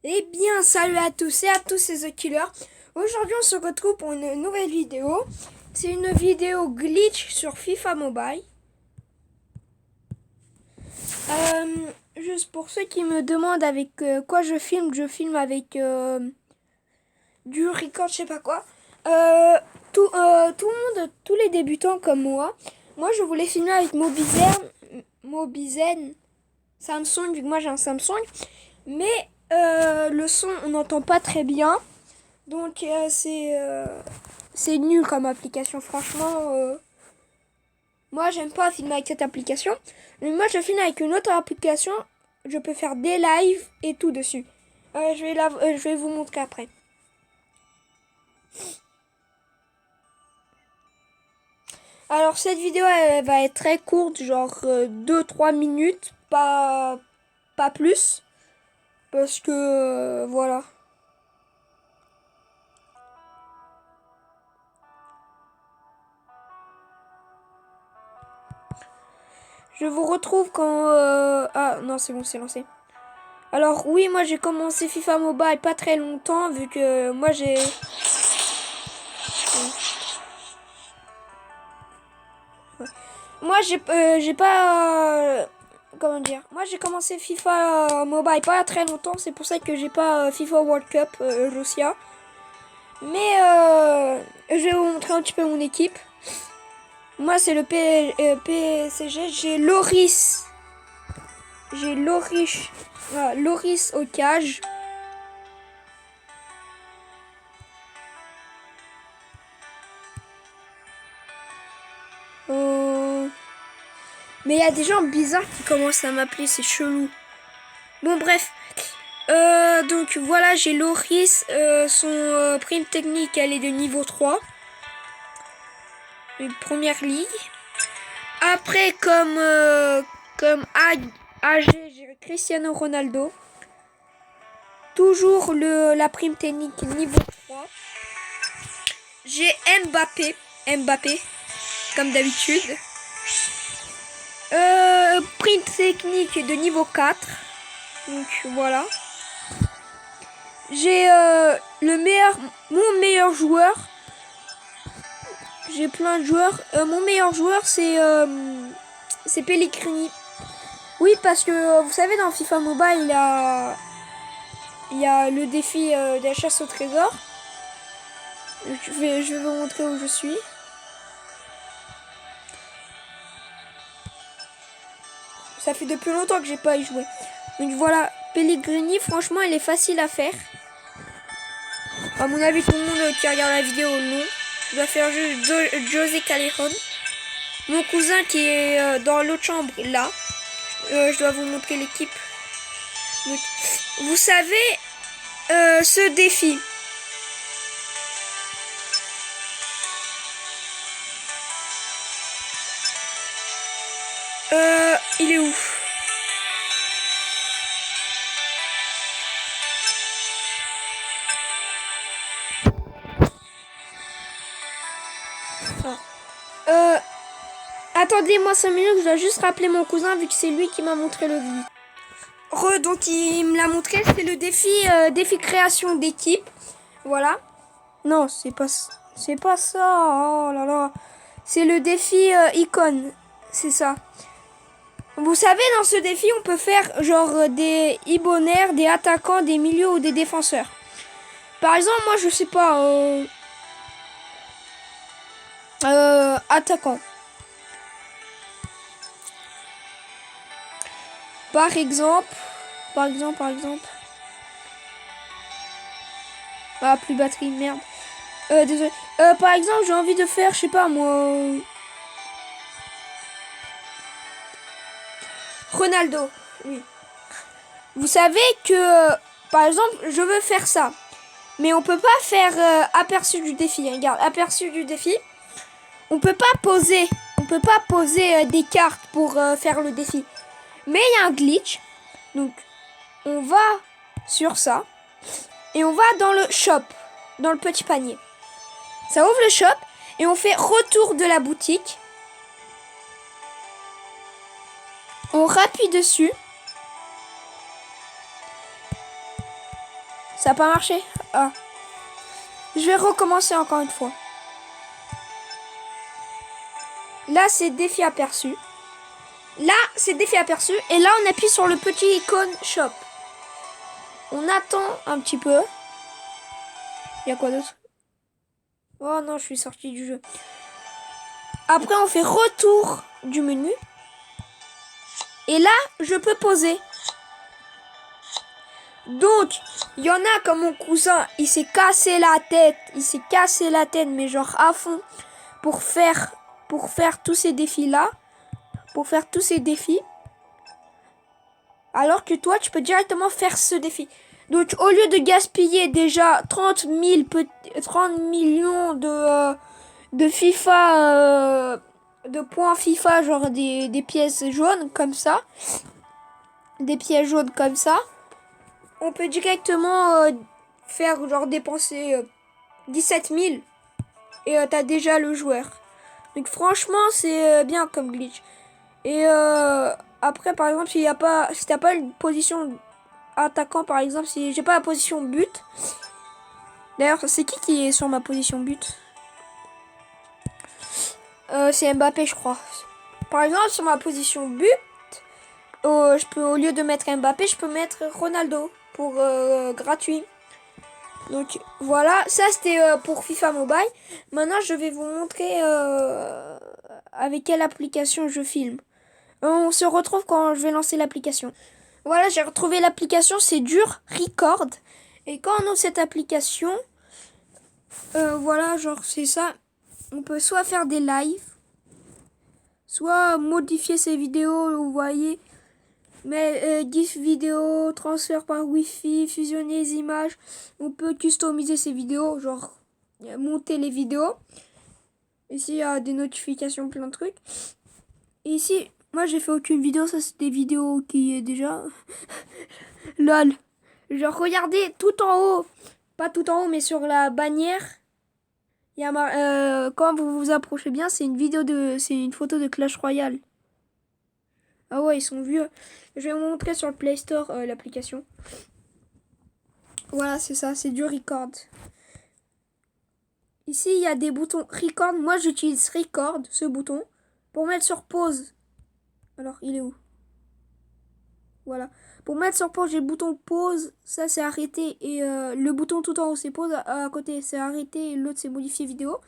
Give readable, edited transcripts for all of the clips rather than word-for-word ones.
Eh bien, salut à tous et à tous, c'est The Killer. Aujourd'hui, on se retrouve pour une nouvelle vidéo. C'est une vidéo glitch sur FIFA Mobile. Juste pour ceux qui me demandent avec quoi je filme avec du record, je sais pas quoi. Tout le monde, tous les débutants comme moi je voulais filmer avec Mobizen Samsung, vu que moi j'ai un Samsung. Mais le son, on n'entend pas très bien. Donc c'est nul comme application, franchement. Moi, j'aime pas filmer avec cette application. Mais moi, je filme avec une autre application. Je peux faire des lives et tout dessus. Je vais vous montrer après. Alors, cette vidéo, elle va être très courte, genre 2-3 minutes, pas plus. Parce que, voilà. Je vous retrouve quand... Ah, non, c'est bon, c'est lancé. Alors oui, moi j'ai commencé FIFA Mobile pas très longtemps vu que moi j'ai pas comment dire. Moi j'ai commencé FIFA Mobile pas très longtemps, c'est pour ça que j'ai pas FIFA World Cup Russia. Mais je vais vous montrer un petit peu mon équipe. Moi c'est le PSG, j'ai Loris au cage. Mais il y a des gens bizarres qui commencent à m'appeler, c'est chelou. Bon, bref. Donc voilà, j'ai Loris. Son prime technique, elle est de niveau 3. Une première ligue. Après, comme AG, j'ai Cristiano Ronaldo. Toujours la prime technique niveau 3. J'ai Mbappé, comme d'habitude. Prime technique de niveau 4. Donc voilà. J'ai mon meilleur joueur. J'ai plein de joueurs. Mon meilleur joueur, c'est Pellegrini. Oui, parce que vous savez, dans FIFA Mobile, il y a le défi de la chasse au trésor. Je vais vous montrer où je suis. Ça fait depuis longtemps que j'ai pas y joué. Donc voilà, Pellegrini, franchement, il est facile à faire. À mon avis, tout le monde qui regarde la vidéo, non. Je dois faire juste José Callejon. Mon cousin qui est dans l'autre chambre, là. Je dois vous montrer l'équipe. Vous savez, ce défi. Il est où? Attendez-moi 5 minutes, je dois juste rappeler mon cousin vu que c'est lui qui m'a montré le vidéo. Donc il me l'a montré, c'est le défi création d'équipe. Voilà. Non, c'est pas ça. Oh là là. C'est le défi icône. C'est ça. Vous savez, dans ce défi, on peut faire genre des ibonnaires, des attaquants, des milieux ou des défenseurs. Par exemple, moi je sais pas. Attaquant. Par exemple. Ah, plus batterie, merde. Désolé. Par exemple, j'ai envie de faire, je sais pas moi. Ronaldo. Oui. Vous savez que, par exemple, je veux faire ça. Mais on peut pas faire aperçu du défi. Regarde, aperçu du défi. On peut pas poser. On peut pas poser des cartes pour faire le défi. Mais il y a un glitch. Donc, on va sur ça. Et on va dans le shop. Dans le petit panier. Ça ouvre le shop. Et on fait retour de la boutique. On rappuie dessus. Ça n'a pas marché? Ah. Je vais recommencer encore une fois. Là, c'est défi aperçu. Là, c'est défi aperçu. Et là, on appuie sur le petit icône shop. On attend un petit peu. Il y a quoi d'autre? Oh non, je suis sorti du jeu. Après, on fait retour du menu. Et là, je peux poser. Donc, il y en a comme mon cousin, il s'est cassé la tête. Il s'est cassé la tête, mais genre à fond, pour faire tous ces défis-là. Pour faire tous ces défis. Alors que toi, tu peux directement faire ce défi. Donc, au lieu de gaspiller déjà 30 millions de FIFA, de points FIFA, genre des pièces jaunes comme ça. Des pièces jaunes comme ça. On peut directement faire genre dépenser 17 000 et t'as déjà le joueur. Donc franchement c'est bien comme glitch. Et après par exemple si t'as pas une position attaquant par exemple, si j'ai pas la position but. D'ailleurs c'est qui est sur ma position but? C'est Mbappé je crois. Par exemple sur ma position but, je peux au lieu de mettre Mbappé, je peux mettre Ronaldo pour gratuit. Donc voilà, ça c'était pour FIFA Mobile. Maintenant je vais vous montrer avec quelle application je filme. On se retrouve quand je vais lancer l'application. Voilà, j'ai retrouvé l'application, c'est dur Record. Et quand on ouvre cette application, voilà, genre c'est ça. On peut soit faire des lives, soit modifier ses vidéos, vous voyez. Mais GIF vidéo, transfert par Wi-Fi, fusionner les images. On peut customiser ces vidéos, genre monter les vidéos. Ici, il y a des notifications, plein de trucs. Et ici, moi, j'ai fait aucune vidéo. Ça, c'est des vidéos qui est déjà... LOL. Genre, regardez tout en haut. Pas tout en haut, mais sur la bannière. Il y a quand vous vous approchez bien, c'est une photo de Clash Royale. Ah ouais, ils sont vieux. Je vais vous montrer sur le Play Store l'application. Voilà, c'est ça, c'est du record. Ici, il y a des boutons record. Moi, j'utilise record, ce bouton, pour mettre sur pause. Alors, il est où? Voilà. Pour mettre sur pause, j'ai le bouton pause. Ça, c'est arrêter. Et le bouton tout en haut, c'est pause. À côté, c'est arrêter. Et l'autre, c'est modifier vidéo.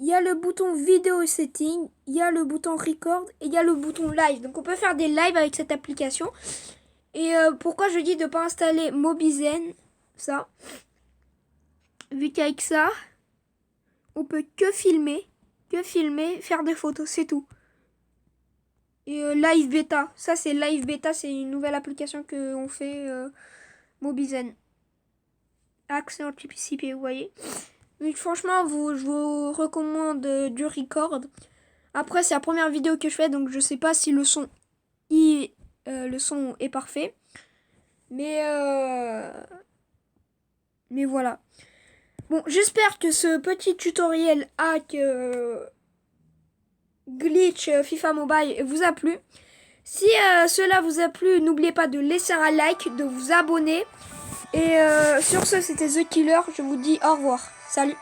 Il y a le bouton vidéo setting, il y a le bouton record et il y a le bouton live. Donc on peut faire des lives avec cette application. Et pourquoi je dis de ne pas installer Mobizen, ça. Vu qu'avec ça, on peut que filmer, faire des photos, c'est tout. Et live beta, ça c'est live beta, c'est une nouvelle application que on fait Mobizen. Accès anticipé, vous voyez. Donc franchement, je vous recommande du record. Après, c'est la première vidéo que je fais, donc je sais pas si le son est parfait. Mais voilà. Bon, j'espère que ce petit tutoriel hack glitch FIFA Mobile vous a plu. Si cela vous a plu, n'oubliez pas de laisser un like, de vous abonner. Et sur ce, c'était The Killer. Je vous dis au revoir. Salut.